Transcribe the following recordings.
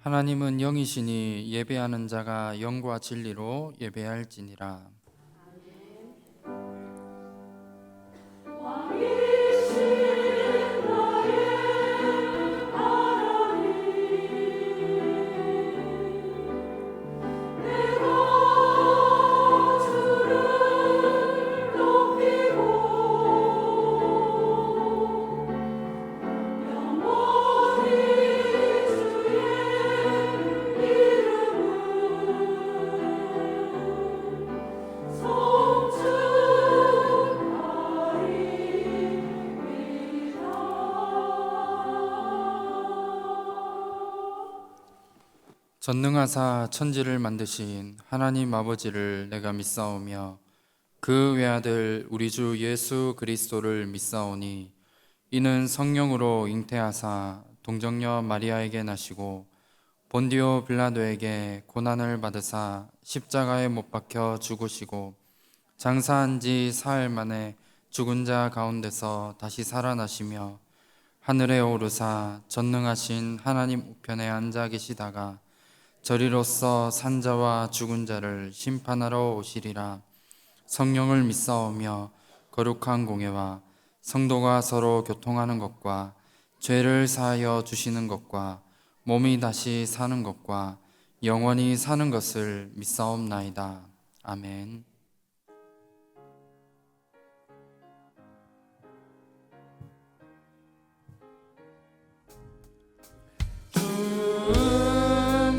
하나님은 영이시니 예배하는 자가 영과 진리로 예배할지니라. 전능하사 천지를 만드신 하나님 아버지를 내가 믿사오며 그 외아들 우리 주 예수 그리스도를 믿사오니 이는 성령으로 잉태하사 동정녀 마리아에게 나시고 본디오 빌라도에게 고난을 받으사 십자가에 못 박혀 죽으시고 장사한 지 사흘 만에 죽은 자 가운데서 다시 살아나시며 하늘에 오르사 전능하신 하나님 우편에 앉아 계시다가 저리로서 산자와 죽은 자를 심판하러 오시리라. 성령을 믿사오며 거룩한 공예와 성도가 서로 교통하는 것과 죄를 사하여 주시는 것과 몸이 다시 사는 것과 영원히 사는 것을 믿사옵나이다. 아멘.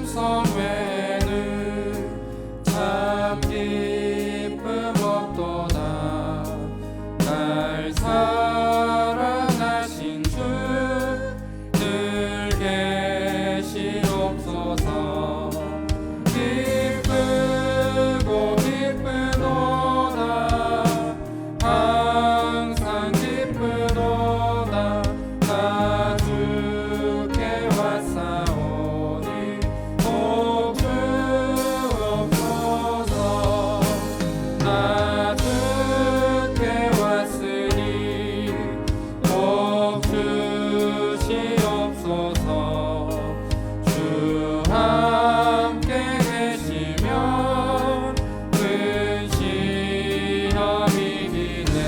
성 외에는 참 기쁨 없도다. 날 사랑하신 주 늘 계시옵소서. 기쁘고 기쁘도다. 항상 기쁘도다. 나 주께 왔사오니 복 주옵소서. 나 주께 왔으니 복 주시옵소서. 주 함께 계시면 근심이 기네.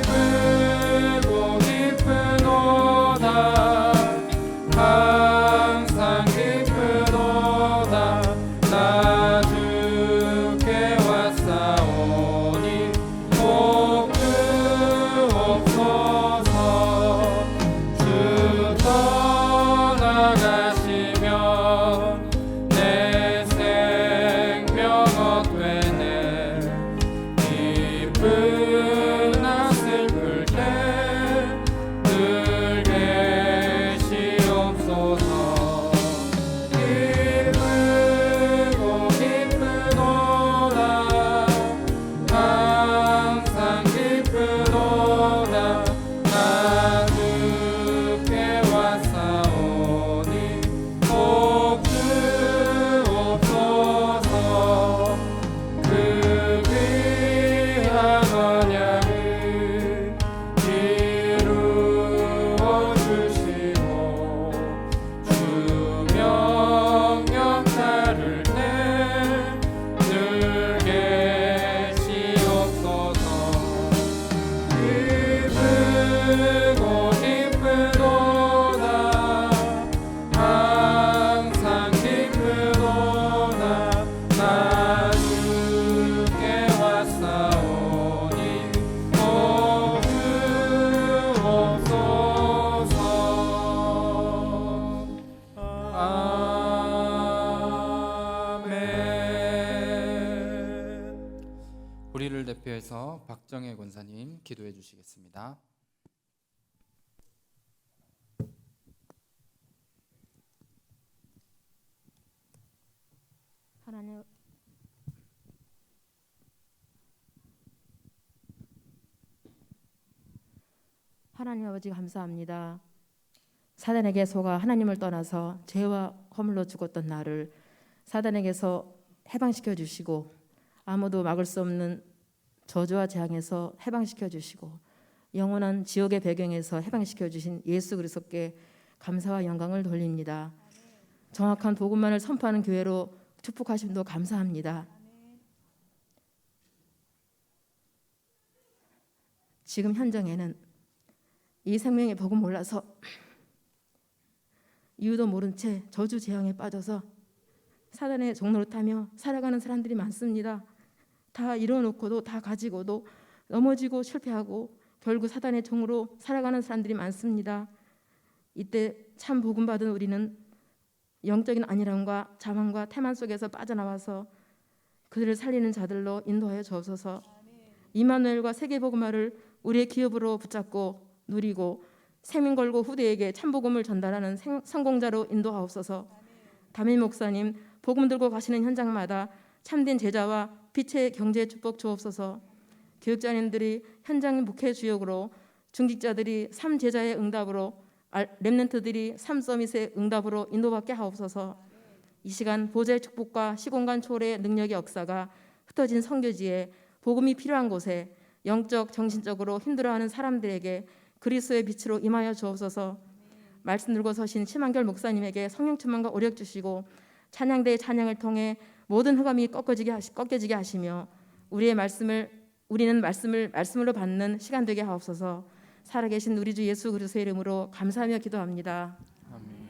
기쁘고 기쁘도다. 항상 기쁘도다. 나 주께 왔사오니 복 주옵소서. 주 떠나가시면 내 생명 헛되네. 기쁘나 슬플 때 늘 계시옵소서. 기쁘고 기쁘도다. 항상 기쁘도다. 나 주께 왔사오니 복 주옵소서. 그 귀한 언약을 이루어 주시고 주 명령 따를 때 늘 계시옵소서. 기쁘고 기쁘도다. 항상 기쁘도다. 나 주께 왔사오니 복 주옵소서. 아멘. 우리를 대표해서 박정혜 권사님 기도해 주시겠습니다. 하나님, 하나님 아버지 감사합니다. 사단에게 속아 하나님을 떠나서 죄와 허물로 죽었던 나를 사단에게서 해방시켜 주시고 아무도 막을 수 없는 저주와 재앙에서 해방시켜 주시고 영원한 지옥의 배경에서 해방시켜 주신 예수 그리스도께 감사와 영광을 돌립니다. 정확한 복음만을 선포하는 교회로 축복하심도 감사합니다. 지금 현장에는 이 생명의 복음 몰라서 이유도 모른 채 저주 재앙에 빠져서 사단의 종로를 타며 살아가는 사람들이 많습니다. 다 이뤄놓고도 다 가지고도 넘어지고 실패하고 결국 사단의 종으로 살아가는 사람들이 많습니다. 이때 참 복음 받은 우리는 영적인 안일함과 자만과 태만 속에서 빠져나와서 그들을 살리는 자들로 인도하여 주옵소서. 이마누엘과 세계복음화를 우리의 기업으로 붙잡고 누리고 생명 걸고 후대에게 참 복음을 전달하는 성공자로 인도하옵소서. 담임 목사님 복음 들고 가시는 현장마다 참된 제자와 빛의 경제의 축복 주옵소서. 교육자님들이 현장 목회 주역으로, 중직자들이 삶 제자의 응답으로, 렘넌트들이 삶 서밋의 응답으로 인도받게 하옵소서. 이 시간 보좌의 축복과 시공간 초월의 능력의 역사가 흩어진 선교지에, 복음이 필요한 곳에, 영적 정신적으로 힘들어하는 사람들에게 그리스도의 빛으로 임하여 주옵소서. 말씀 들고 서신 심한결 목사님에게 성령 충만과 오력 주시고 찬양대의 찬양을 통해 모든 흑암이 꺾여지게 하시며 우리는 말씀으로 받는 시간 되게 하옵소서. 살아계신 우리 주 예수 그리스도의 이름으로 감사하며 기도합니다. 아멘.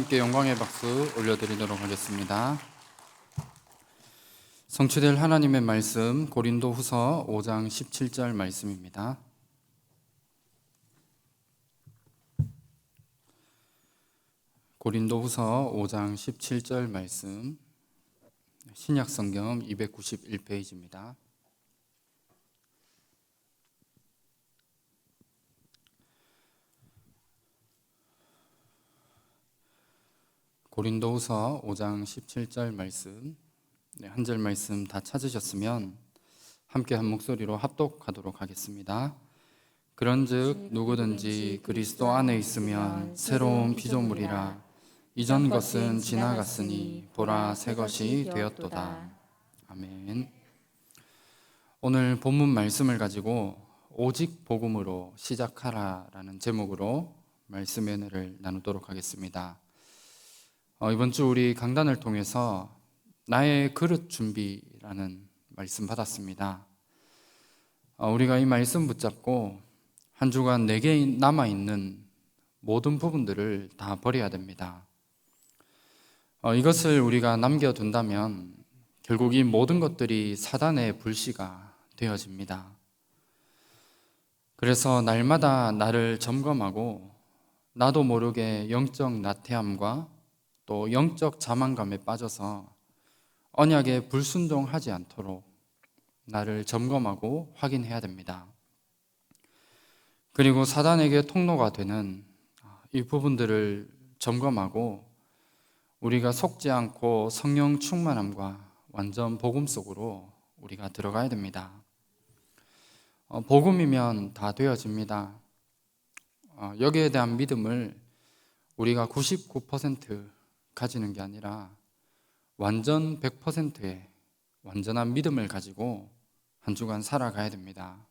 함께 영광의 박수 올려드리도록 하겠습니다. 성취될 하나님의 말씀 고린도후서 5장 17절 말씀입니다. 고린도후서 5장 17절 말씀, 신약성경 291페이지입니다. 고린도후서 5장 17절 말씀, 한 절 말씀 다 찾으셨으면 함께 한 목소리로 합독하도록 하겠습니다. 그런즉 누구든지 그리스도 안에 있으면 새로운 피조물이라, 이전 것은 지나갔으니 보라 새 것이 되었도다. 아멘. 오늘 본문 말씀을 가지고 오직 복음으로 시작하라라는 제목으로 말씀의 은혜를 나누도록 하겠습니다. 이번 주 우리 강단을 통해서 나의 그릇 준비라는 말씀 받았습니다. 우리가 이 말씀 붙잡고 한 주간 내게 남아있는 모든 부분들을 다 버려야 됩니다. 이것을 우리가 남겨둔다면 결국 이 모든 것들이 사단의 불씨가 되어집니다. 그래서 날마다 나를 점검하고 나도 모르게 영적 나태함과 또 영적 자만감에 빠져서 언약에 불순종하지 않도록 나를 점검하고 확인해야 됩니다. 그리고 사단에게 통로가 되는 이 부분들을 점검하고 우리가 속지 않고 성령 충만함과 완전 복음 속으로 우리가 들어가야 됩니다. 복음이면 다 되어집니다. 여기에 대한 믿음을 우리가 99% 가지는 게 아니라 완전 100%의 완전한 믿음을 가지고 한 주간 살아가야 됩니다.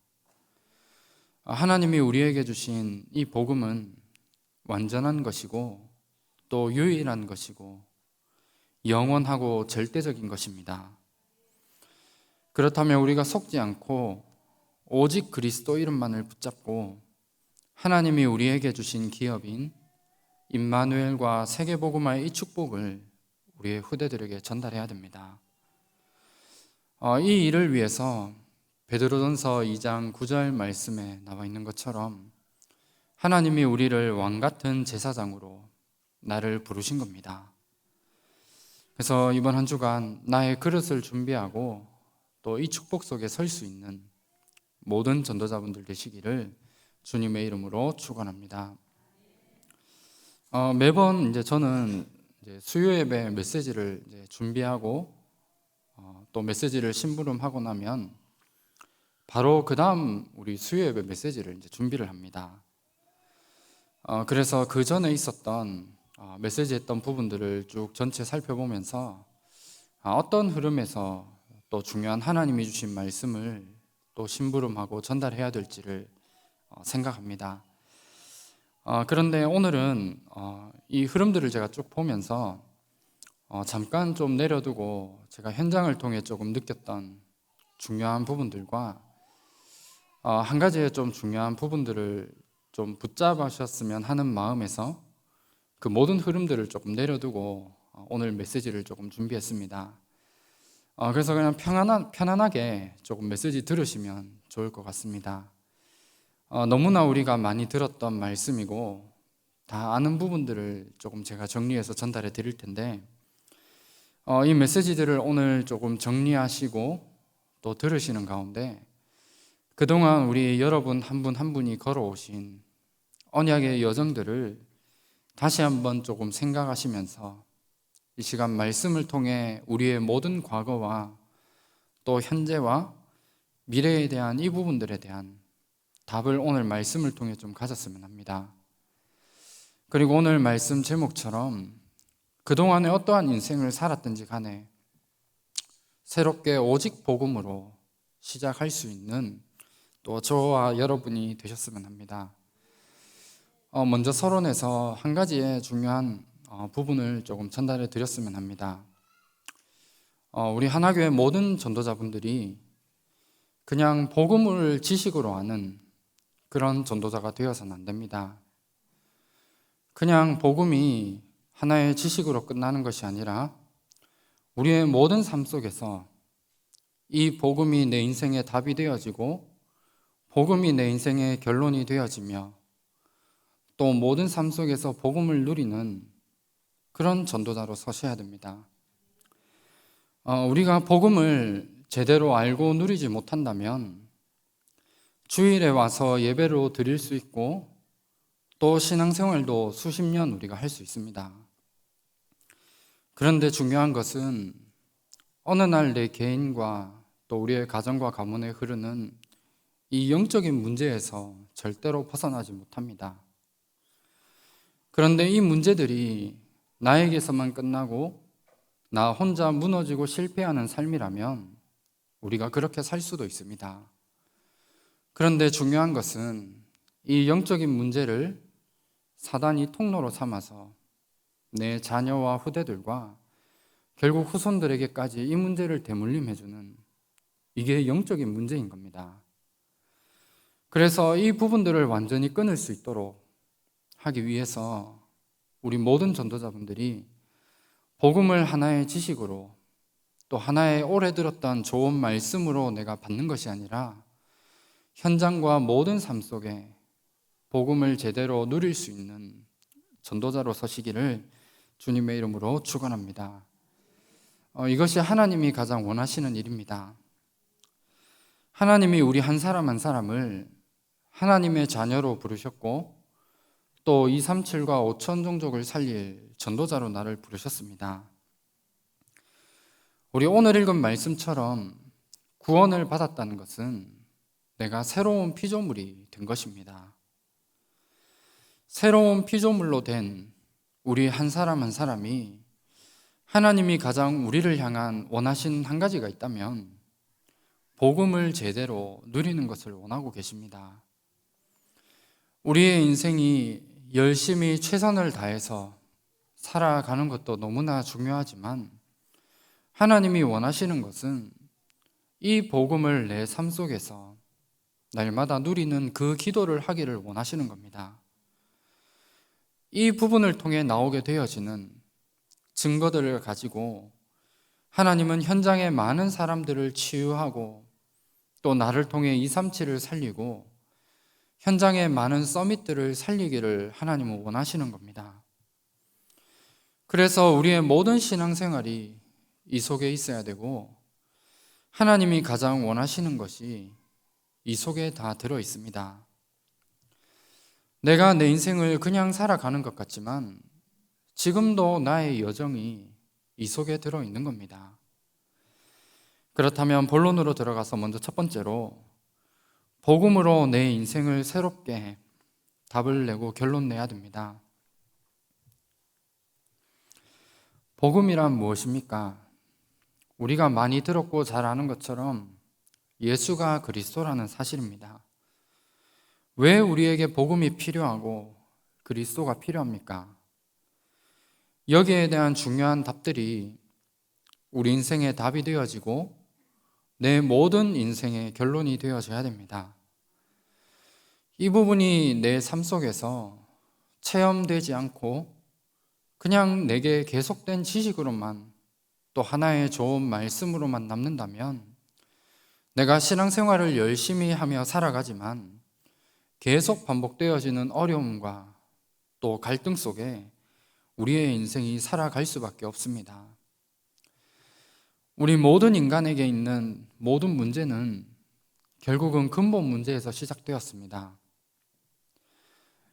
하나님이 우리에게 주신 이 복음은 완전한 것이고 또 유일한 것이고 영원하고 절대적인 것입니다. 그렇다면 우리가 속지 않고 오직 그리스도 이름만을 붙잡고 하나님이 우리에게 주신 기업인 임마누엘과 세계복음화의 이 축복을 우리의 후대들에게 전달해야 됩니다. 이 일을 위해서 베드로전서 2장 9절 말씀에 나와 있는 것처럼 하나님이 우리를 왕같은 제사장으로 나를 부르신 겁니다. 그래서 이번 한 주간 나의 그릇을 준비하고 또 이 축복 속에 설 수 있는 모든 전도자분들 되시기를 주님의 이름으로 축원합니다. 매번 저는 수요 예배 메시지를 준비하고 또 메시지를 심부름하고 나면 바로 그 다음 우리 수요 예배 메시지를 준비를 합니다. 그래서 그 전에 있었던 메시지 했던 부분들을 쭉 전체 살펴보면서 어떤 흐름에서 또 중요한 하나님이 주신 말씀을 또 심부름하고 전달해야 될지를 생각합니다. 그런데 오늘은 이 흐름들을 제가 쭉 보면서 잠깐 좀 내려두고 제가 현장을 통해 조금 느꼈던 중요한 부분들과 한 가지의 좀 중요한 부분들을 좀 붙잡으셨으면 하는 마음에서 그 모든 흐름들을 조금 내려두고 오늘 메시지를 조금 준비했습니다. 그래서 그냥 편안하게 조금 메시지 들으시면 좋을 것 같습니다. 너무나 우리가 많이 들었던 말씀이고 다 아는 부분들을 조금 제가 정리해서 전달해 드릴 텐데 이 메시지들을 오늘 조금 정리하시고 또 들으시는 가운데 그동안 우리 여러분 한 분 한 분이 걸어오신 언약의 여정들을 다시 한번 조금 생각하시면서 이 시간 말씀을 통해 우리의 모든 과거와 또 현재와 미래에 대한 이 부분들에 대한 답을 오늘 말씀을 통해 좀 가졌으면 합니다. 그리고 오늘 말씀 제목처럼 그동안에 어떠한 인생을 살았든지 간에 새롭게 오직 복음으로 시작할 수 있는 또 저와 여러분이 되셨으면 합니다. 먼저 서론에서 한 가지의 중요한 부분을 조금 전달해 드렸으면 합니다. 우리 하나교회 모든 전도자분들이 그냥 복음을 지식으로 아는 그런 전도자가 되어서는 안 됩니다. 그냥 복음이 하나의 지식으로 끝나는 것이 아니라 우리의 모든 삶 속에서 이 복음이 내 인생의 답이 되어지고 복음이 내 인생의 결론이 되어지며 또 모든 삶 속에서 복음을 누리는 그런 전도자로 서셔야 됩니다. 우리가 복음을 제대로 알고 누리지 못한다면 주일에 와서 예배로 드릴 수 있고 또 신앙생활도 수십 년 우리가 할 수 있습니다. 그런데 중요한 것은 어느 날 내 개인과 또 우리의 가정과 가문에 흐르는 이 영적인 문제에서 절대로 벗어나지 못합니다. 그런데 이 문제들이 나에게서만 끝나고 나 혼자 무너지고 실패하는 삶이라면 우리가 그렇게 살 수도 있습니다. 그런데 중요한 것은 이 영적인 문제를 사단이 통로로 삼아서 내 자녀와 후대들과 결국 후손들에게까지 이 문제를 대물림해주는 이게 영적인 문제인 겁니다. 그래서 이 부분들을 완전히 끊을 수 있도록 하기 위해서 우리 모든 전도자분들이 복음을 하나의 지식으로 또 하나의 오래 들었던 좋은 말씀으로 내가 받는 것이 아니라 현장과 모든 삶 속에 복음을 제대로 누릴 수 있는 전도자로 서시기를 주님의 이름으로 축원합니다. 이것이 하나님이 가장 원하시는 일입니다. 하나님이 우리 한 사람 한 사람을 하나님의 자녀로 부르셨고 또 237과 5천 종족을 살릴 전도자로 나를 부르셨습니다. 우리 오늘 읽은 말씀처럼 구원을 받았다는 것은 내가 새로운 피조물이 된 것입니다. 새로운 피조물로 된 우리 한 사람 한 사람이 하나님이 가장 우리를 향한 원하신 한 가지가 있다면 복음을 제대로 누리는 것을 원하고 계십니다. 우리의 인생이 열심히 최선을 다해서 살아가는 것도 너무나 중요하지만 하나님이 원하시는 것은 이 복음을 내 삶 속에서 날마다 누리는 그 기도를 하기를 원하시는 겁니다. 이 부분을 통해 나오게 되어지는 증거들을 가지고 하나님은 현장의 많은 사람들을 치유하고 또 나를 통해 237을 살리고 현장의 많은 서밋들을 살리기를 하나님은 원하시는 겁니다. 그래서 우리의 모든 신앙생활이 이 속에 있어야 되고 하나님이 가장 원하시는 것이 이 속에 다 들어 있습니다. 내가 내 인생을 그냥 살아가는 것 같지만 지금도 나의 여정이 이 속에 들어 있는 겁니다. 그렇다면 본론으로 들어가서 먼저 첫 번째로 복음으로 내 인생을 새롭게 답을 내고 결론 내야 됩니다. 복음이란 무엇입니까? 우리가 많이 들었고 잘 아는 것처럼 예수가 그리스도라는 사실입니다. 왜 우리에게 복음이 필요하고 그리스도가 필요합니까? 여기에 대한 중요한 답들이 우리 인생의 답이 되어지고 내 모든 인생의 결론이 되어져야 됩니다. 이 부분이 내 삶 속에서 체험되지 않고 그냥 내게 계속된 지식으로만 또 하나의 좋은 말씀으로만 남는다면 내가 신앙생활을 열심히 하며 살아가지만 계속 반복되어지는 어려움과 또 갈등 속에 우리의 인생이 살아갈 수밖에 없습니다. 우리 모든 인간에게 있는 모든 문제는 결국은 근본 문제에서 시작되었습니다.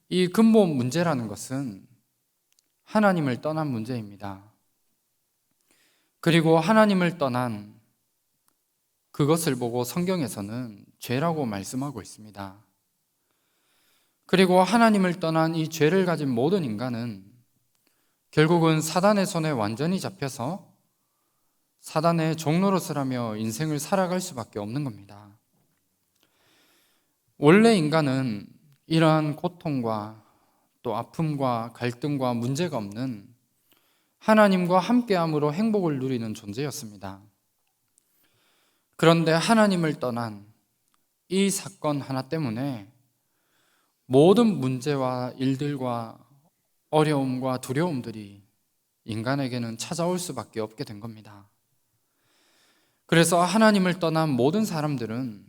이 근본 문제라는 것은 하나님을 떠난 문제입니다. 그리고 하나님을 떠난 그것을 보고 성경에서는 죄라고 말씀하고 있습니다. 그리고 하나님을 떠난 이 죄를 가진 모든 인간은 결국은 사단의 손에 완전히 잡혀서 사단의 종노릇을 인생을 살아갈 수밖에 없는 겁니다. 원래 인간은 이러한 고통과 또 아픔과 갈등과 문제가 없는 하나님과 함께함으로 행복을 누리는 존재였습니다. 그런데 하나님을 떠난 이 사건 하나 때문에 모든 문제와 일들과 어려움과 두려움들이 인간에게는 찾아올 수밖에 없게 된 겁니다. 그래서 하나님을 떠난 모든 사람들은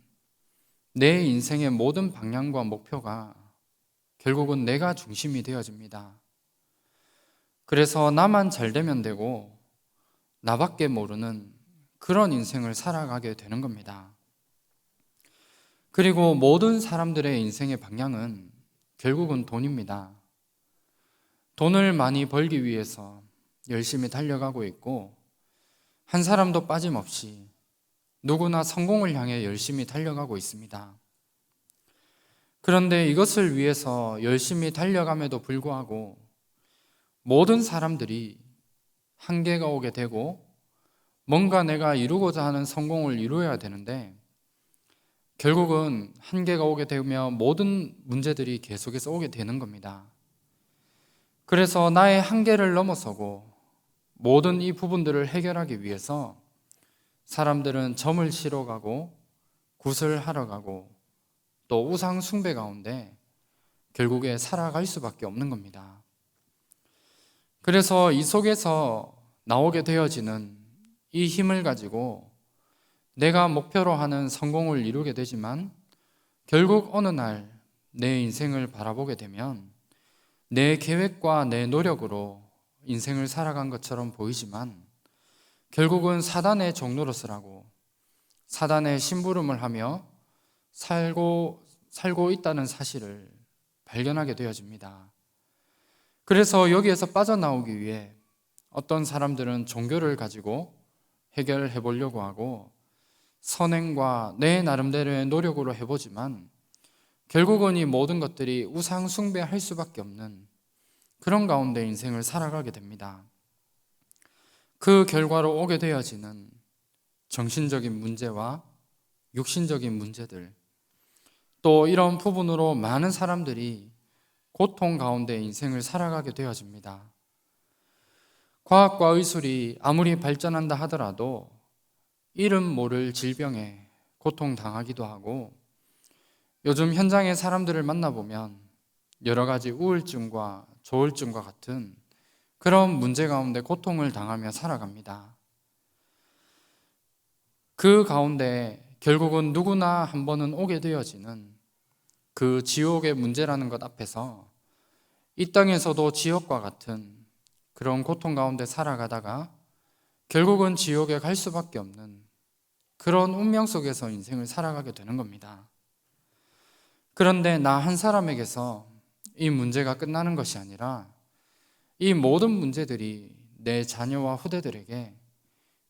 내 인생의 모든 방향과 목표가 결국은 내가 중심이 되어집니다. 그래서 나만 잘 되면 되고 나밖에 모르는 그런 인생을 살아가게 되는 겁니다. 그리고 모든 사람들의 인생의 방향은 결국은 돈입니다. 돈을 많이 벌기 위해서 열심히 달려가고 있고, 한 사람도 빠짐없이 누구나 성공을 향해 열심히 달려가고 있습니다. 그런데 이것을 위해서 열심히 달려감에도 불구하고 모든 사람들이 한계가 오게 되고 뭔가 내가 이루고자 하는 성공을 이루어야 되는데, 결국은 한계가 오게 되면 모든 문제들이 계속해서 오게 되는 겁니다. 그래서 나의 한계를 넘어서고 모든 이 부분들을 해결하기 위해서 사람들은 점을 치러 가고 굿을 하러 가고 또 우상 숭배 가운데 결국에 살아갈 수밖에 없는 겁니다. 그래서 이 속에서 나오게 되어지는 이 힘을 가지고 내가 목표로 하는 성공을 이루게 되지만, 결국 어느 날 내 인생을 바라보게 되면 내 계획과 내 노력으로 인생을 살아간 것처럼 보이지만 결국은 사단의 종노릇을 사단의 심부름을 하며 살고 있다는 사실을 발견하게 되어집니다. 그래서 여기에서 빠져나오기 위해 어떤 사람들은 종교를 가지고 해결해 보려고 하고 선행과 내 나름대로의 노력으로 해보지만 결국은 이 모든 것들이 우상 숭배할 수밖에 없는 그런 가운데 인생을 살아가게 됩니다. 그 결과로 오게 되어지는 정신적인 문제와 육신적인 문제들, 또 이런 부분으로 많은 사람들이 고통 가운데 인생을 살아가게 되어집니다. 과학과 의술이 아무리 발전한다 하더라도 이름 모를 질병에 고통당하기도 하고, 요즘 현장의 사람들을 만나보면 여러 가지 우울증과 조울증과 같은 그런 문제 가운데 고통을 당하며 살아갑니다. 그 가운데 결국은 누구나 한 번은 오게 되어지는 그 지옥의 문제라는 것 앞에서 이 땅에서도 지옥과 같은 그런 고통 가운데 살아가다가 결국은 지옥에 갈 수밖에 없는 그런 운명 속에서 인생을 살아가게 되는 겁니다. 그런데 나 한 사람에게서 이 문제가 끝나는 것이 아니라 이 모든 문제들이 내 자녀와 후대들에게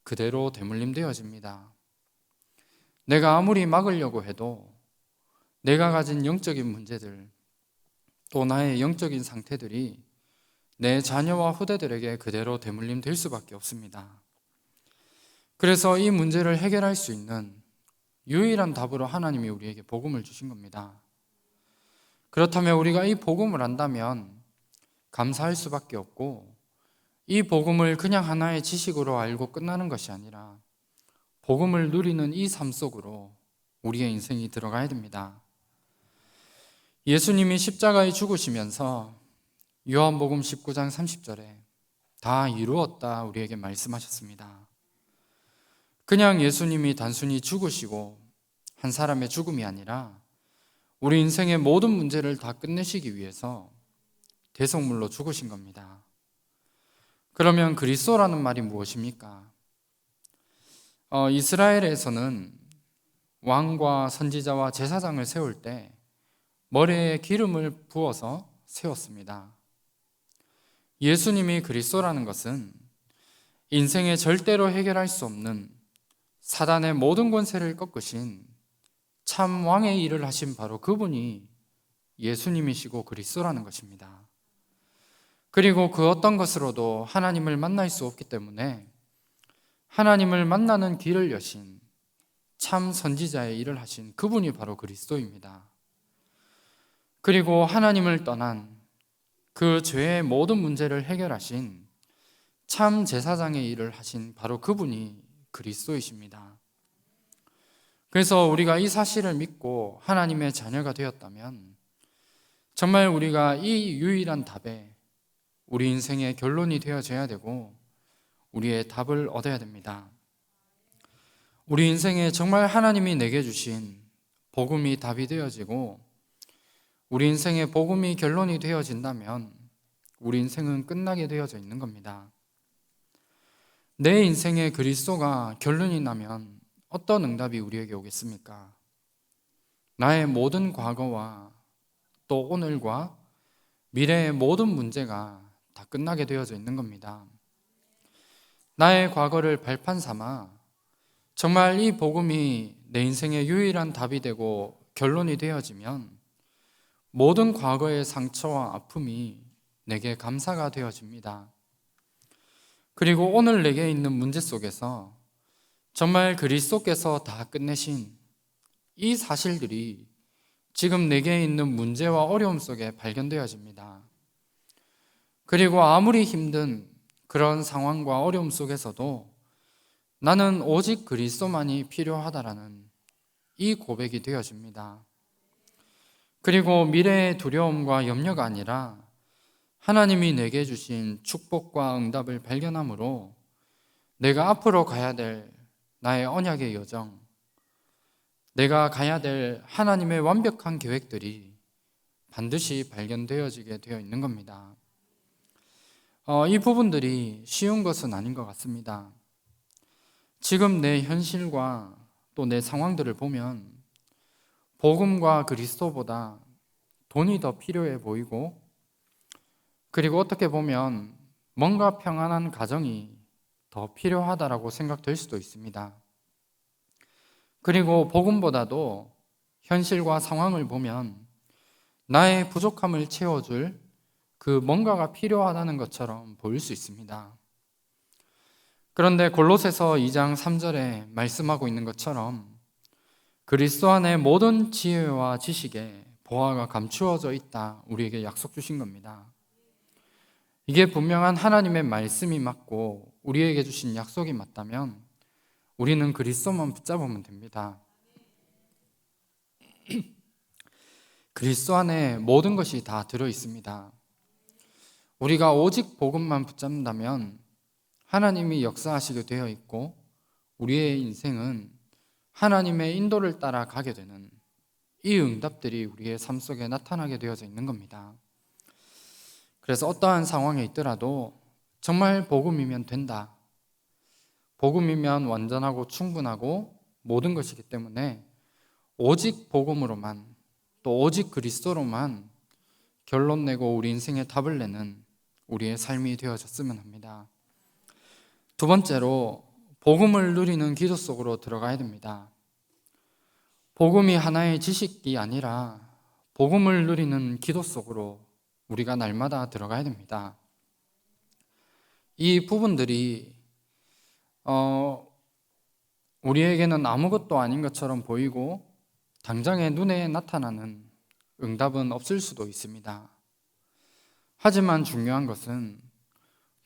그대로 대물림되어집니다. 내가 아무리 막으려고 해도 내가 가진 영적인 문제들, 또 나의 영적인 상태들이 내 자녀와 후대들에게 그대로 대물림될 수밖에 없습니다. 그래서 이 문제를 해결할 수 있는 유일한 답으로 하나님이 우리에게 복음을 주신 겁니다. 그렇다면 우리가 이 복음을 안다면 감사할 수밖에 없고, 이 복음을 그냥 하나의 지식으로 알고 끝나는 것이 아니라 복음을 누리는 이 삶 속으로 우리의 인생이 들어가야 됩니다. 예수님이 십자가에 죽으시면서 요한복음 19장 30절에 다 이루었다 우리에게 말씀하셨습니다. 그냥 예수님이 단순히 죽으시고 한 사람의 죽음이 아니라 우리 인생의 모든 문제를 다 끝내시기 위해서 대속물로 죽으신 겁니다. 그러면 그리스도라는 말이 무엇입니까? 이스라엘에서는 왕과 선지자와 제사장을 세울 때 머리에 기름을 부어서 세웠습니다. 예수님이 그리스도라는 것은 인생에 절대로 해결할 수 없는 사단의 모든 권세를 꺾으신 참 왕의 일을 하신 바로 그분이 예수님이시고 그리스도라는 것입니다. 그리고 그 어떤 것으로도 하나님을 만날 수 없기 때문에 하나님을 만나는 길을 여신 참 선지자의 일을 하신 그분이 바로 그리스도입니다. 그리고 하나님을 떠난 그 죄의 모든 문제를 해결하신 참 제사장의 일을 하신 바로 그분이 그리스도이십니다. 그래서 우리가 이 사실을 믿고 하나님의 자녀가 되었다면 정말 우리가 이 유일한 답에 우리 인생의 결론이 되어져야 되고 우리의 답을 얻어야 됩니다. 우리 인생에 정말 하나님이 내게 주신 복음이 답이 되어지고 우리 인생의 복음이 결론이 되어진다면 우리 인생은 끝나게 되어져 있는 겁니다. 내 인생의 그리스도가 결론이 나면 어떤 응답이 우리에게 오겠습니까? 나의 모든 과거와 또 오늘과 미래의 모든 문제가 다 끝나게 되어져 있는 겁니다. 나의 과거를 발판 삼아 정말 이 복음이 내 인생의 유일한 답이 되고 결론이 되어지면 모든 과거의 상처와 아픔이 내게 감사가 되어집니다. 그리고 오늘 내게 있는 문제 속에서 정말 그리스도께서 다 끝내신 이 사실들이 지금 내게 있는 문제와 어려움 속에 발견되어집니다. 그리고 아무리 힘든 그런 상황과 어려움 속에서도 나는 오직 그리스도만이 필요하다라는 이 고백이 되어집니다. 그리고 미래의 두려움과 염려가 아니라 하나님이 내게 주신 축복과 응답을 발견함으로 내가 앞으로 가야 될 나의 언약의 여정, 내가 가야 될 하나님의 완벽한 계획들이 반드시 발견되어지게 되어 있는 겁니다. 이 부분들이 쉬운 것은 아닌 것 같습니다. 지금 내 현실과 또 내 상황들을 보면 복음과 그리스도보다 돈이 더 필요해 보이고, 그리고 어떻게 보면 뭔가 평안한 가정이 더 필요하다라고 생각될 수도 있습니다. 그리고 복음보다도 현실과 상황을 보면 나의 부족함을 채워줄 그 뭔가가 필요하다는 것처럼 보일 수 있습니다. 그런데 골로새서 2장 3절에 말씀하고 있는 것처럼 그리스도 안에 모든 지혜와 지식에 보화가 감추어져 있다 우리에게 약속 주신 겁니다. 이게 분명한 하나님의 말씀이 맞고 우리에게 주신 약속이 맞다면 우리는 그리스도만 붙잡으면 됩니다. 그리스도 안에 모든 것이 다 들어 있습니다. 우리가 오직 복음만 붙잡는다면 하나님이 역사하시게 되어 있고 우리의 인생은 하나님의 인도를 따라 가게 되는 이 응답들이 우리의 삶 속에 나타나게 되어져 있는 겁니다. 그래서 어떠한 상황에 있더라도 정말 복음이면 된다, 복음이면 완전하고 충분하고 모든 것이기 때문에 오직 복음으로만 또 오직 그리스도로만 결론 내고 우리 인생의 답을 내는 우리의 삶이 되어졌으면 합니다. 두 번째로 복음을 누리는 기도 속으로 들어가야 됩니다. 복음이 하나의 지식이 아니라 복음을 누리는 기도 속으로 우리가 날마다 들어가야 됩니다. 이 부분들이 우리에게는 아무것도 아닌 것처럼 보이고 당장에 눈에 나타나는 응답은 없을 수도 있습니다. 하지만 중요한 것은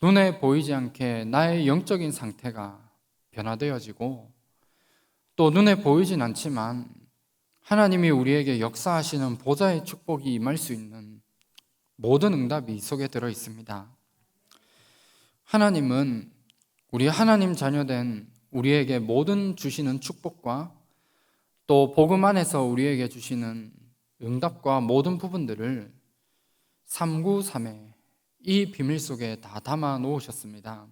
눈에 보이지 않게 나의 영적인 상태가 변화되어지고 또 눈에 보이진 않지만 하나님이 우리에게 역사하시는 보좌의 축복이 임할 수 있는 모든 응답이 이 속에 들어 있습니다. 하나님은 우리 하나님 자녀된 우리에게 모든 주시는 축복과 또 복음 안에서 우리에게 주시는 응답과 모든 부분들을 393의 이 비밀 속에 다 담아 놓으셨습니다.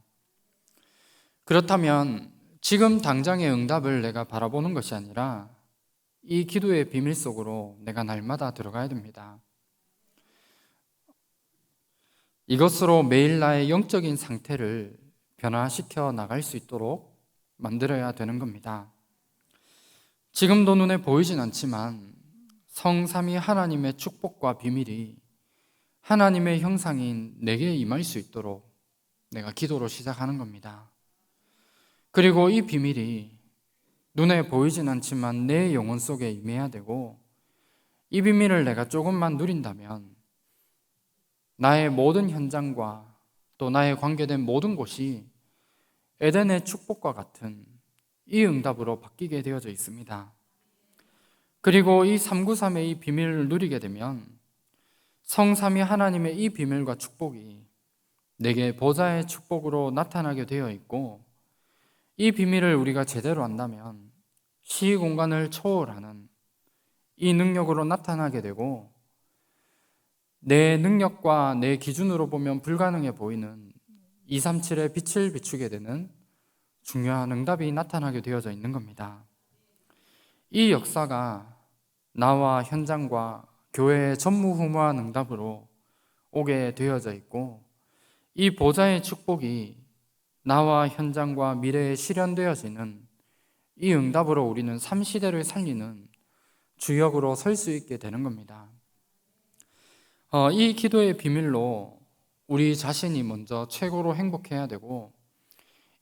그렇다면 지금 당장의 응답을 내가 바라보는 것이 아니라 이 기도의 비밀 속으로 내가 날마다 들어가야 됩니다. 이것으로 매일 나의 영적인 상태를 변화시켜 나갈 수 있도록 만들어야 되는 겁니다. 지금도 눈에 보이진 않지만 성삼위 하나님의 축복과 비밀이 하나님의 형상인 내게 임할 수 있도록 내가 기도로 시작하는 겁니다. 그리고 이 비밀이 눈에 보이진 않지만 내 영혼 속에 임해야 되고, 이 비밀을 내가 조금만 누린다면 나의 모든 현장과 또 나의 관계된 모든 곳이 에덴의 축복과 같은 이 응답으로 바뀌게 되어져 있습니다. 그리고 이 393의 이 비밀을 누리게 되면 성삼위 하나님의 이 비밀과 축복이 내게 보좌의 축복으로 나타나게 되어 있고, 이 비밀을 우리가 제대로 안다면 시의 공간을 초월하는 이 능력으로 나타나게 되고, 내 능력과 내 기준으로 보면 불가능해 보이는 237의 빛을 비추게 되는 중요한 응답이 나타나게 되어져 있는 겁니다. 이 역사가 나와 현장과 교회의 전무후무한 응답으로 오게 되어져 있고, 이 보좌의 축복이 나와 현장과 미래에 실현되어지는 이 응답으로 우리는 삶시대를 살리는 주역으로 설 수 있게 되는 겁니다. 이 기도의 비밀로 우리 자신이 먼저 최고로 행복해야 되고,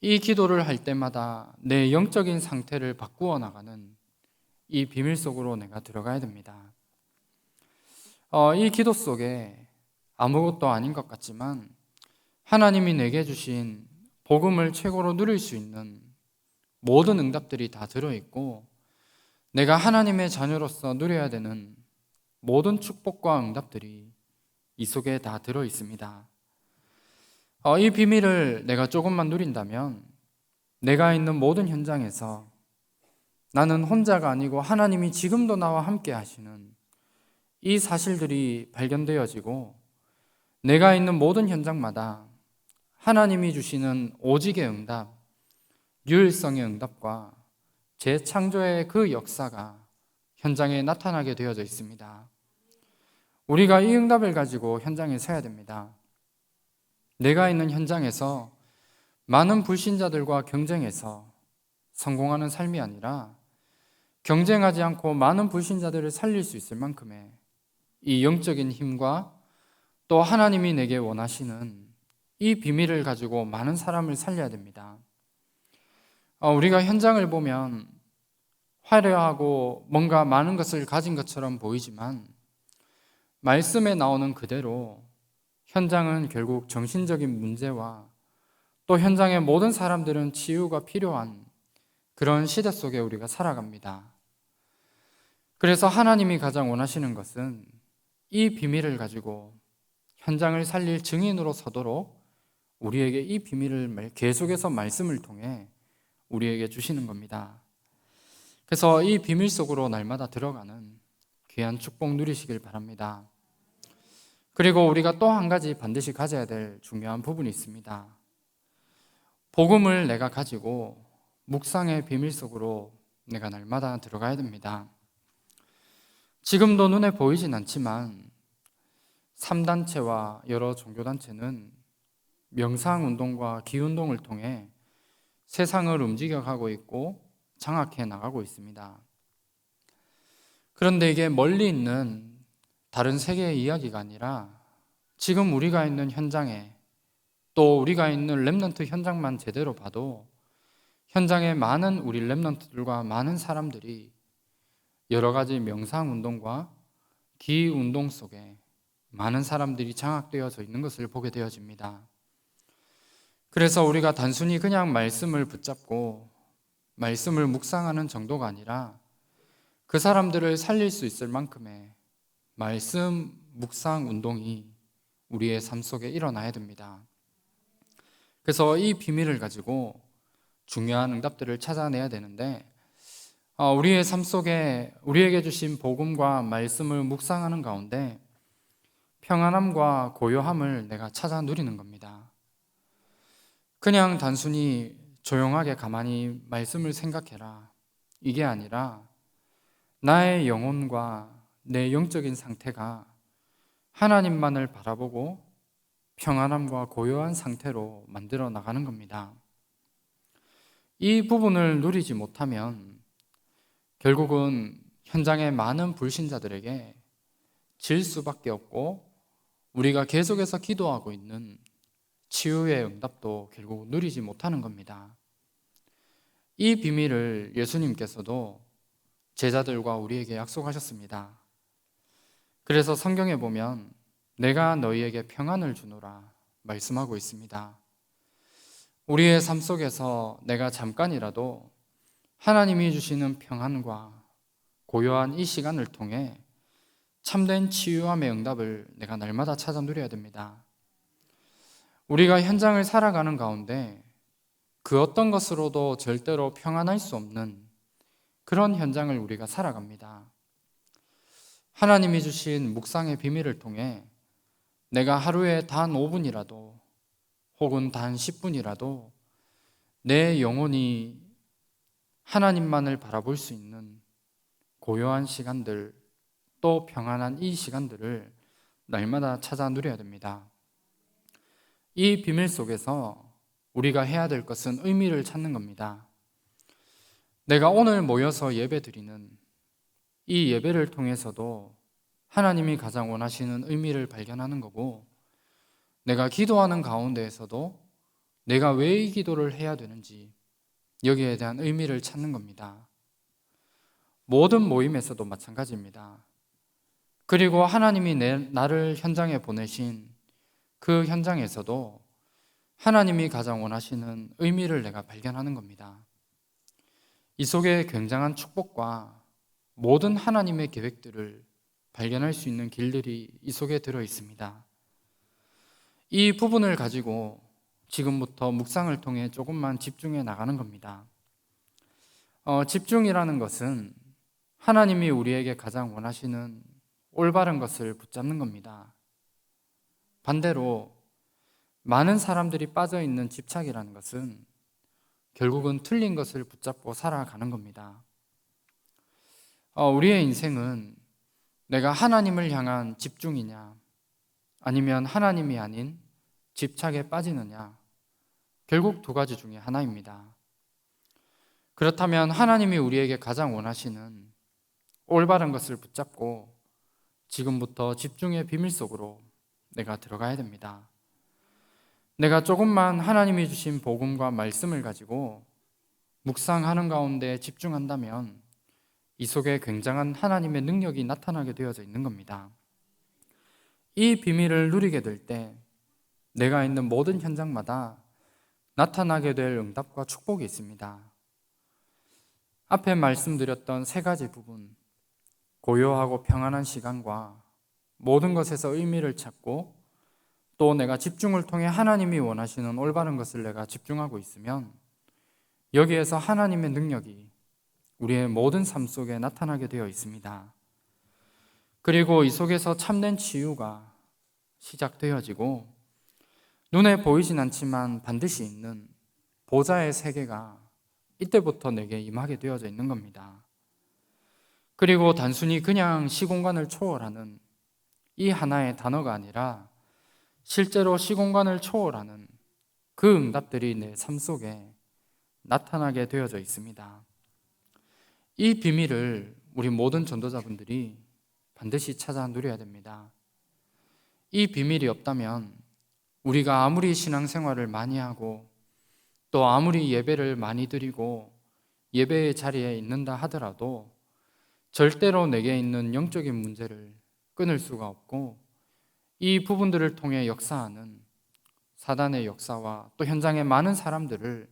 이 기도를 할 때마다 내 영적인 상태를 바꾸어 나가는 이 비밀 속으로 내가 들어가야 됩니다. 이 기도 속에 아무것도 아닌 것 같지만 하나님이 내게 주신 복음을 최고로 누릴 수 있는 모든 응답들이 다 들어있고, 내가 하나님의 자녀로서 누려야 되는 모든 축복과 응답들이 이 속에 다 들어있습니다. 이 비밀을 내가 조금만 누린다면 내가 있는 모든 현장에서 나는 혼자가 아니고 하나님이 지금도 나와 함께 하시는 이 사실들이 발견되어지고, 내가 있는 모든 현장마다 하나님이 주시는 오직의 응답, 유일성의 응답과 재창조의 그 역사가 현장에 나타나게 되어져 있습니다. 우리가 이 응답을 가지고 현장에 서야 됩니다. 내가 있는 현장에서 많은 불신자들과 경쟁해서 성공하는 삶이 아니라, 경쟁하지 않고 많은 불신자들을 살릴 수 있을 만큼의 이 영적인 힘과 또 하나님이 내게 원하시는 이 비밀을 가지고 많은 사람을 살려야 됩니다. 우리가 현장을 보면 화려하고 뭔가 많은 것을 가진 것처럼 보이지만, 말씀에 나오는 그대로 현장은 결국 정신적인 문제와 또 현장의 모든 사람들은 치유가 필요한 그런 시대 속에 우리가 살아갑니다. 그래서 하나님이 가장 원하시는 것은 이 비밀을 가지고 현장을 살릴 증인으로 서도록 우리에게 이 비밀을 계속해서 말씀을 통해 우리에게 주시는 겁니다. 그래서 이 비밀 속으로 날마다 들어가는 귀한 축복 누리시길 바랍니다. 그리고 우리가 또 한 가지 반드시 가져야 될 중요한 부분이 있습니다. 복음을 내가 가지고 묵상의 비밀 속으로 내가 날마다 들어가야 됩니다. 지금도 눈에 보이진 않지만 3단체와 여러 종교단체는 명상운동과 기운동을 통해 세상을 움직여가고 있고 장악해 나가고 있습니다. 그런데 이게 멀리 있는 다른 세계의 이야기가 아니라 지금 우리가 있는 현장에, 또 우리가 있는 렘넌트 현장만 제대로 봐도 현장에 많은 우리 렘넌트들과 많은 사람들이 여러 가지 명상운동과 기운동 속에 많은 사람들이 장악되어져 있는 것을 보게 되어집니다. 그래서 우리가 단순히 그냥 말씀을 붙잡고 말씀을 묵상하는 정도가 아니라 그 사람들을 살릴 수 있을 만큼의 말씀 묵상 운동이 우리의 삶 속에 일어나야 됩니다. 그래서 이 비밀을 가지고 중요한 응답들을 찾아내야 되는데, 우리의 삶 속에 우리에게 주신 복음과 말씀을 묵상하는 가운데 평안함과 고요함을 내가 찾아 누리는 겁니다. 그냥 단순히 조용하게 가만히 말씀을 생각해라, 이게 아니라 나의 영혼과 내 영적인 상태가 하나님만을 바라보고 평안함과 고요한 상태로 만들어 나가는 겁니다. 이 부분을 누리지 못하면 결국은 현장의 많은 불신자들에게 질 수밖에 없고, 우리가 계속해서 기도하고 있는 치유의 응답도 결국 누리지 못하는 겁니다. 이 비밀을 예수님께서도 제자들과 우리에게 약속하셨습니다. 그래서 성경에 보면 내가 너희에게 평안을 주노라 말씀하고 있습니다. 우리의 삶 속에서 내가 잠깐이라도 하나님이 주시는 평안과 고요한 이 시간을 통해 참된 치유함의 응답을 내가 날마다 찾아 누려야 됩니다. 우리가 현장을 살아가는 가운데 그 어떤 것으로도 절대로 평안할 수 없는 그런 현장을 우리가 살아갑니다. 하나님이 주신 묵상의 비밀을 통해 내가 하루에 단 5분이라도 혹은 단 10분이라도 내 영혼이 하나님만을 바라볼 수 있는 고요한 시간들, 또 평안한 이 시간들을 날마다 찾아 누려야 됩니다. 이 비밀 속에서 우리가 해야 될 것은 의미를 찾는 겁니다. 내가 오늘 모여서 예배 드리는 이 예배를 통해서도 하나님이 가장 원하시는 의미를 발견하는 거고, 내가 기도하는 가운데에서도 내가 왜 이 기도를 해야 되는지 여기에 대한 의미를 찾는 겁니다. 모든 모임에서도 마찬가지입니다. 그리고 하나님이 나를 현장에 보내신 그 현장에서도 하나님이 가장 원하시는 의미를 내가 발견하는 겁니다. 이 속에 굉장한 축복과 모든 하나님의 계획들을 발견할 수 있는 길들이 이 속에 들어 있습니다. 이 부분을 가지고 지금부터 묵상을 통해 조금만 집중해 나가는 겁니다. 집중이라는 것은 하나님이 우리에게 가장 원하시는 올바른 것을 붙잡는 겁니다. 반대로 많은 사람들이 빠져 있는 집착이라는 것은 결국은 틀린 것을 붙잡고 살아가는 겁니다. 우리의 인생은 내가 하나님을 향한 집중이냐 아니면 하나님이 아닌 집착에 빠지느냐, 결국 두 가지 중에 하나입니다. 그렇다면 하나님이 우리에게 가장 원하시는 올바른 것을 붙잡고 지금부터 집중의 비밀 속으로 내가 들어가야 됩니다. 내가 조금만 하나님이 주신 복음과 말씀을 가지고 묵상하는 가운데 집중한다면 이 속에 굉장한 하나님의 능력이 나타나게 되어져 있는 겁니다. 이 비밀을 누리게 될 때 내가 있는 모든 현장마다 나타나게 될 응답과 축복이 있습니다. 앞에 말씀드렸던 세 가지 부분, 고요하고 평안한 시간과 모든 것에서 의미를 찾고 또 내가 집중을 통해 하나님이 원하시는 올바른 것을 내가 집중하고 있으면 여기에서 하나님의 능력이 우리의 모든 삶 속에 나타나게 되어 있습니다. 그리고 이 속에서 참된 치유가 시작되어지고 눈에 보이진 않지만 반드시 있는 보좌의 세계가 이때부터 내게 임하게 되어져 있는 겁니다. 그리고 단순히 그냥 시공간을 초월하는 이 하나의 단어가 아니라 실제로 시공간을 초월하는 그 응답들이 내 삶 속에 나타나게 되어져 있습니다. 이 비밀을 우리 모든 전도자분들이 반드시 찾아 누려야 됩니다. 이 비밀이 없다면 우리가 아무리 신앙생활을 많이 하고 또 아무리 예배를 많이 드리고 예배의 자리에 있는다 하더라도 절대로 내게 있는 영적인 문제를 끊을 수가 없고 이 부분들을 통해 역사하는 사단의 역사와 또 현장의 많은 사람들을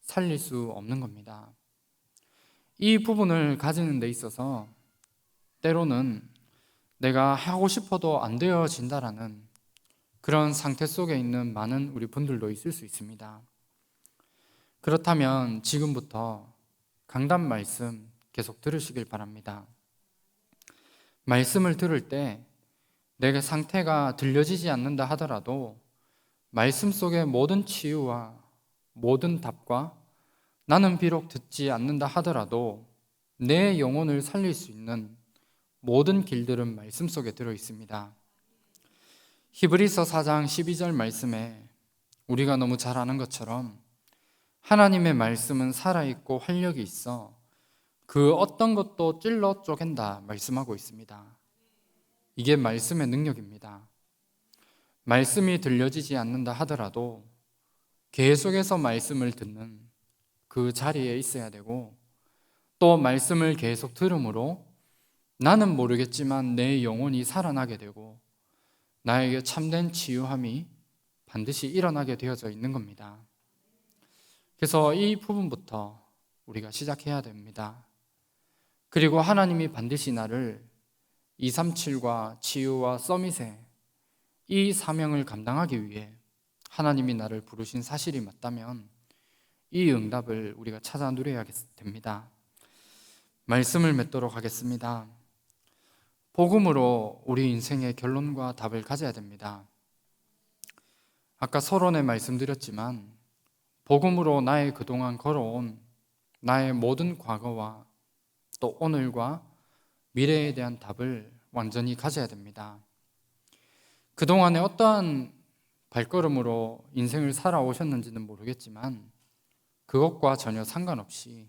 살릴 수 없는 겁니다. 이 부분을 가지는 데 있어서 때로는 내가 하고 싶어도 안 되어진다라는 그런 상태 속에 있는 많은 우리 분들도 있을 수 있습니다. 그렇다면 지금부터 강단 말씀 계속 들으시길 바랍니다. 말씀을 들을 때 내게 상태가 들려지지 않는다 하더라도 말씀 속의 모든 치유와 모든 답과 나는 비록 듣지 않는다 하더라도 내 영혼을 살릴 수 있는 모든 길들은 말씀 속에 들어 있습니다. 히브리서 4장 12절 말씀에 우리가 너무 잘 아는 것처럼 하나님의 말씀은 살아있고 활력이 있어 그 어떤 것도 찔러 쪼갠다 말씀하고 있습니다. 이게 말씀의 능력입니다. 말씀이 들려지지 않는다 하더라도 계속해서 말씀을 듣는 그 자리에 있어야 되고 또 말씀을 계속 들음으로 나는 모르겠지만 내 영혼이 살아나게 되고 나에게 참된 치유함이 반드시 일어나게 되어져 있는 겁니다. 그래서 이 부분부터 우리가 시작해야 됩니다. 그리고 하나님이 반드시 나를 237과 치유와 서밋의 이 사명을 감당하기 위해 하나님이 나를 부르신 사실이 맞다면 이 응답을 우리가 찾아 누려야 됩니다. 말씀을 맺도록 하겠습니다. 복음으로 우리 인생의 결론과 답을 가져야 됩니다. 아까 서론에 말씀드렸지만 복음으로 나의 그동안 걸어온 나의 모든 과거와 또 오늘과 미래에 대한 답을 완전히 가져야 됩니다. 그동안에 어떠한 발걸음으로 인생을 살아오셨는지는 모르겠지만 그것과 전혀 상관없이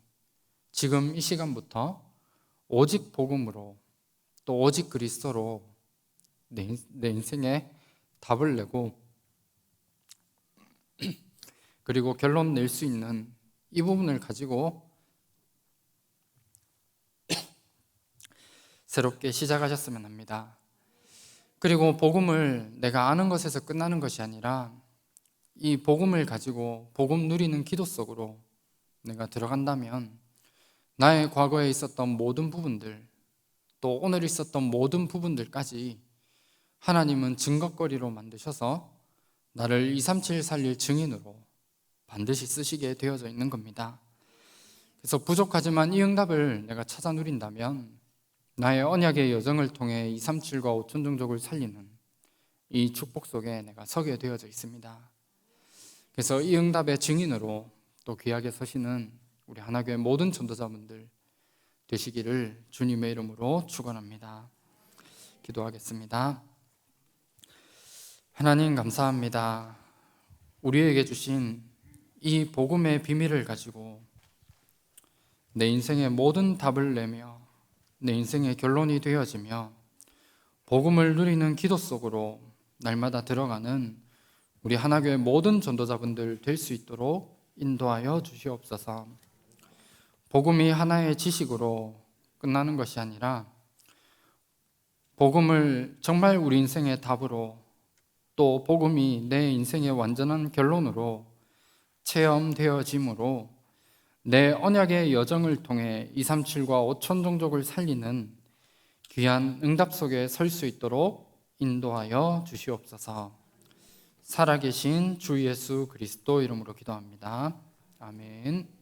지금 이 시간부터 오직 복음으로 또 오직 그리스도로 내 인생에 답을 내고 그리고 결론 낼 수 있는 이 부분을 가지고 새롭게 시작하셨으면 합니다. 그리고 복음을 내가 아는 것에서 끝나는 것이 아니라 이 복음을 가지고 복음 누리는 기도 속으로 내가 들어간다면 나의 과거에 있었던 모든 부분들 또 오늘 있었던 모든 부분들까지 하나님은 증거거리로 만드셔서 나를 237 살릴 증인으로 반드시 쓰시게 되어져 있는 겁니다. 그래서 부족하지만 이 응답을 내가 찾아 누린다면 나의 언약의 여정을 통해 237과 5천 종족을 살리는 이 축복 속에 내가 서게 되어져 있습니다. 그래서 이 응답의 증인으로 또 귀하게 서시는 우리 하나교회 모든 전도자분들 되시기를 주님의 이름으로 축원합니다. 기도하겠습니다. 하나님 감사합니다. 우리에게 주신 이 복음의 비밀을 가지고 내 인생의 모든 답을 내며 내 인생의 결론이 되어지며 복음을 누리는 기도 속으로 날마다 들어가는 우리 하나교회 모든 전도자분들 될 수 있도록 인도하여 주시옵소서. 복음이 하나의 지식으로 끝나는 것이 아니라 복음을 정말 우리 인생의 답으로 또 복음이 내 인생의 완전한 결론으로 체험되어짐으로 내 언약의 여정을 통해 237과 5천 종족을 살리는 귀한 응답 속에 설 수 있도록 인도하여 주시옵소서. 살아계신 주 예수 그리스도 이름으로 기도합니다. 아멘.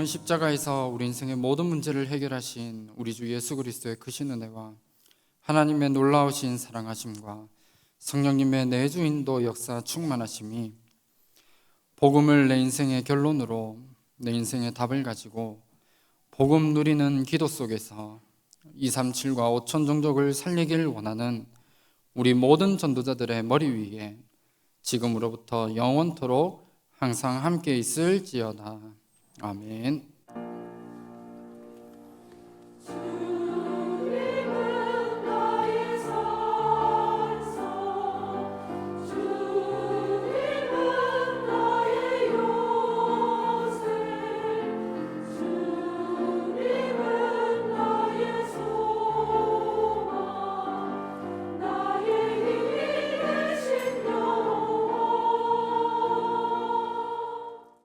십자가에서 우리 인생의 모든 문제를 해결하신 우리 주 예수 그리스도의 크신 은혜와 하나님의 놀라우신 사랑하심과 성령님의 내주 인도 역사 충만하심이 복음을 내 인생의 결론으로 내 인생의 답을 가지고 복음 누리는 기도 속에서 237과 5천 종족을 살리길 원하는 우리 모든 전도자들의 머리 위에 지금으로부터 영원토록 항상 함께 있을지어다. 아멘.